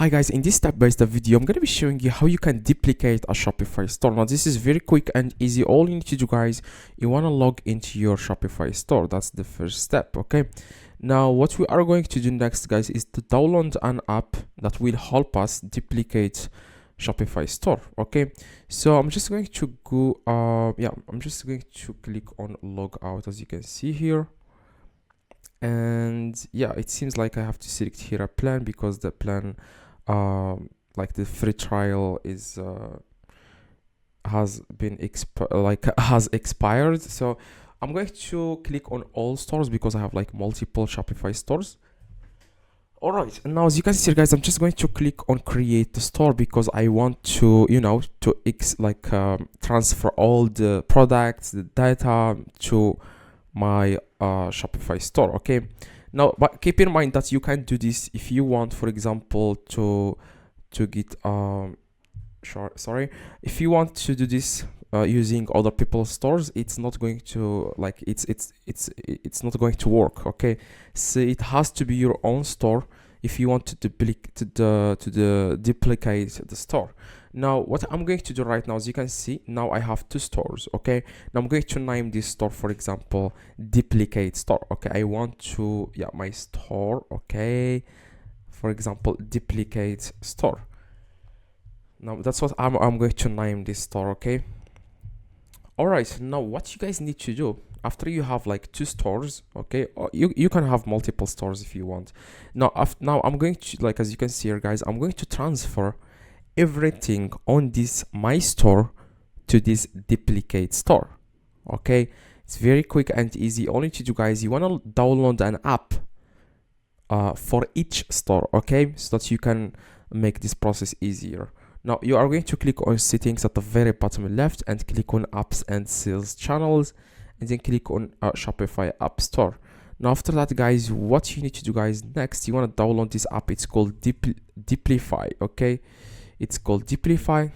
Hi guys, in this step-by-step video, I'm going to be showing you how you can duplicate a Shopify store. Now this is very quick and easy. All you need to do, guys, you want to log into your Shopify store. That's the first step, okay? Now what we are going to do next, guys, is to download an app that will help us duplicate Shopify store, okay? So I'm just going to go, I'm just going to click on log out, as you can see here. And yeah, it seems like I have to select here a plan because the plan like the free trial is has expired. So I'm going to click on all stores because I have like multiple Shopify stores. All right, and now as you can see, guys, I'm just going to click on create the store because I want to, transfer all the products, the data to my Shopify store. Okay, now but keep in mind that you can do this if you want, for example, to get if you want to do this using other people's stores, it's not going to it's not going to work. Okay, so it has to be your own store if you want to duplicate the store. Now what I'm going to do right now, as you can see, now I have two stores. Okay, now I'm going to name this store, for example, duplicate store. Okay, I want to my store, okay, for example, duplicate store. Now that's what I'm going to name this store. Okay, all right, now what you guys need to do after you have like two stores, okay, or you can have multiple stores if you want. Now I'm going to, as you can see here, guys, I'm going to transfer everything on this my store to this duplicate store. Okay, it's very quick and easy. All you need to do, guys, you want to download an app for each store, okay, so that you can make this process easier. Now you are going to click on settings at the very bottom left and click on apps and sales channels, and then click on Shopify app store. Now after that, guys, what you need to do, guys, next you want to download this app. It's called Duplify. Okay, it's called Duplify.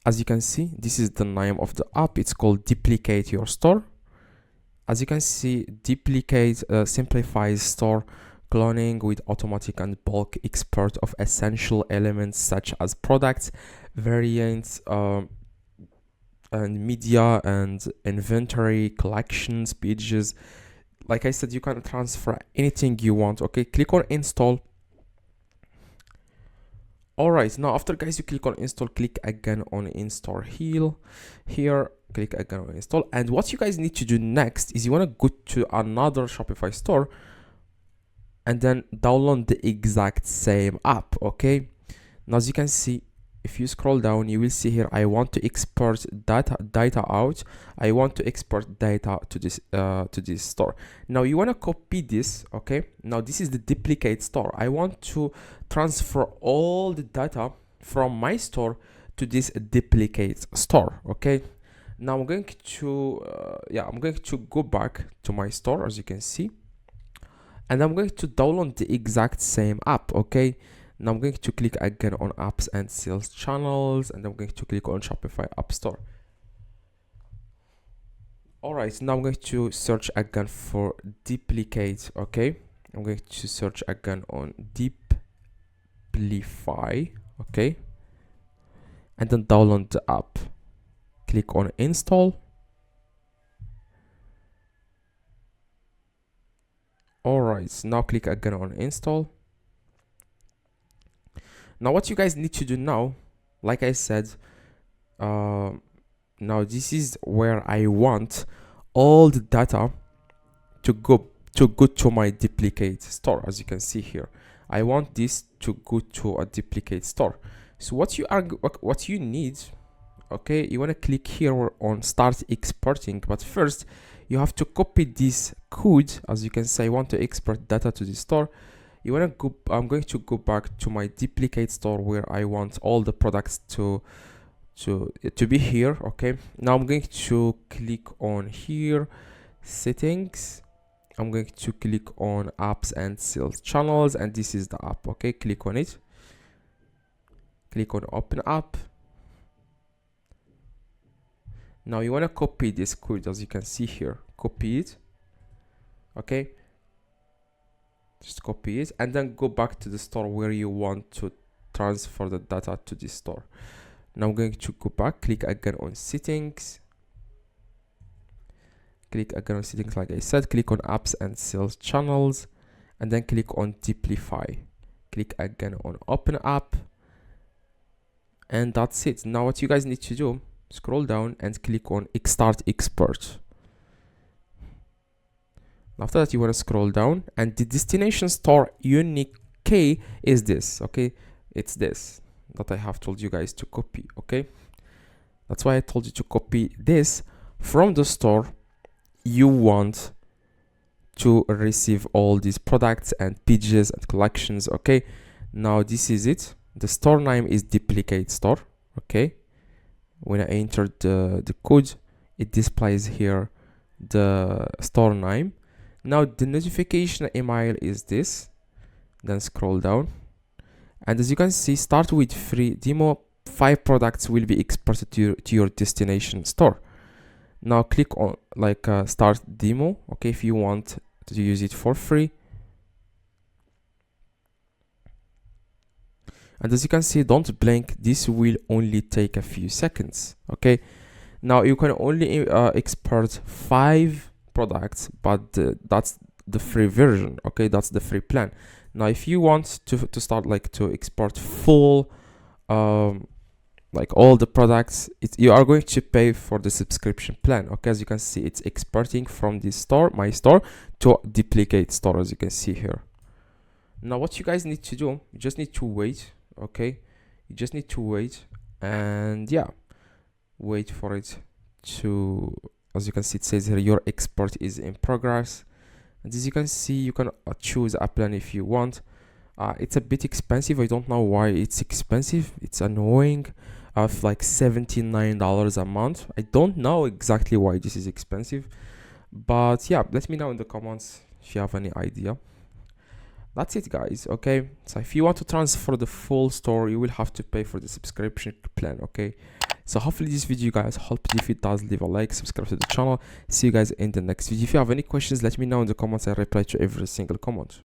As you can see, this is the name of the app. It's called Duplicate Your Store. As you can see, Duplicate simplifies store cloning with automatic and bulk export of essential elements such as products, variants, and media and inventory, collections, pages. Like I said, you can transfer anything you want. Okay, click on install. All right, now after, guys, you click on install, click again on install here, click again on install. And what you guys need to do next is you want to go to another Shopify store and then download the exact same app. Okay, now as you can see, if you scroll down, you will see here, I want to export data out. I want to export data to this store. Now you want to copy this. Okay, now this is the duplicate store. I want to transfer all the data from my store to this duplicate store. Okay, now I'm going to go back to my store, as you can see, and I'm going to download the exact same app. Okay, now I'm going to click again on apps and sales channels, and I'm going to click on Shopify app store. All right, now I'm going to search again for duplicate. Okay, I'm going to search again on Duplify. Okay, and then download the app. Click on install. All right, now click again on install. Now what you guys need to do now, like I said, now this is where I want all the data to go to my duplicate store. As you can see here, I want this to go to a duplicate store. So what you need, okay, you want to click here on start exporting, but first you have to copy this code. As you can see, I want to export data to the store. You want to go, I'm going to go back to my duplicate store where I want all the products to be here. Okay, now I'm going to click on here, settings. I'm going to click on apps and sales channels, and this is the app. Okay, click on it, click on open app. Now you want to copy this code, as you can see here, copy it. Okay, just copy it and then go back to the store where you want to transfer the data to this store. Now I'm going to go back, click again on settings, click again on settings like I said, click on apps and sales channels, and then click on Deplify. Click again on open app, and that's it. Now what you guys need to do, scroll down and click on start export. After that you want to scroll down, and the destination store unique key is this. Okay, it's this that I have told you guys to copy. Okay, that's why I told you to copy this from the store you want to receive all these products and pages and collections. Okay, now this is it. The store name is duplicate store. Okay, when I enter the code, it displays here the store name. Now the notification email is this. Then scroll down, and as you can see, start with free demo. 5 products will be exported to your destination store. Now click on start demo. Okay, if you want to use it for free. And as you can see, don't blink, this will only take a few seconds. Okay, now you can only export 5 products, but that's the free version. Okay, that's the free plan. Now if you want to start to export full all the products, you are going to pay for the subscription plan. Okay, as you can see, it's exporting from this store, my store, to duplicate store, as you can see here. Now what you guys need to do, you just need to wait. Okay, you just need to wait, and yeah, wait for it to, as you can see, it says here your export is in progress. And as you can see, you can choose a plan if you want. It's a bit expensive. I don't know why it's expensive. It's annoying. Of like $79 a month. I don't know exactly why this is expensive, but yeah, let me know in the comments if you have any idea. That's it, guys. Okay, so if you want to transfer the full store, you will have to pay for the subscription plan. Okay, so hopefully this video, guys, helped. If it does, leave a like, subscribe to the channel. See you guys in the next video. If you have any questions, let me know in the comments. I reply to every single comment.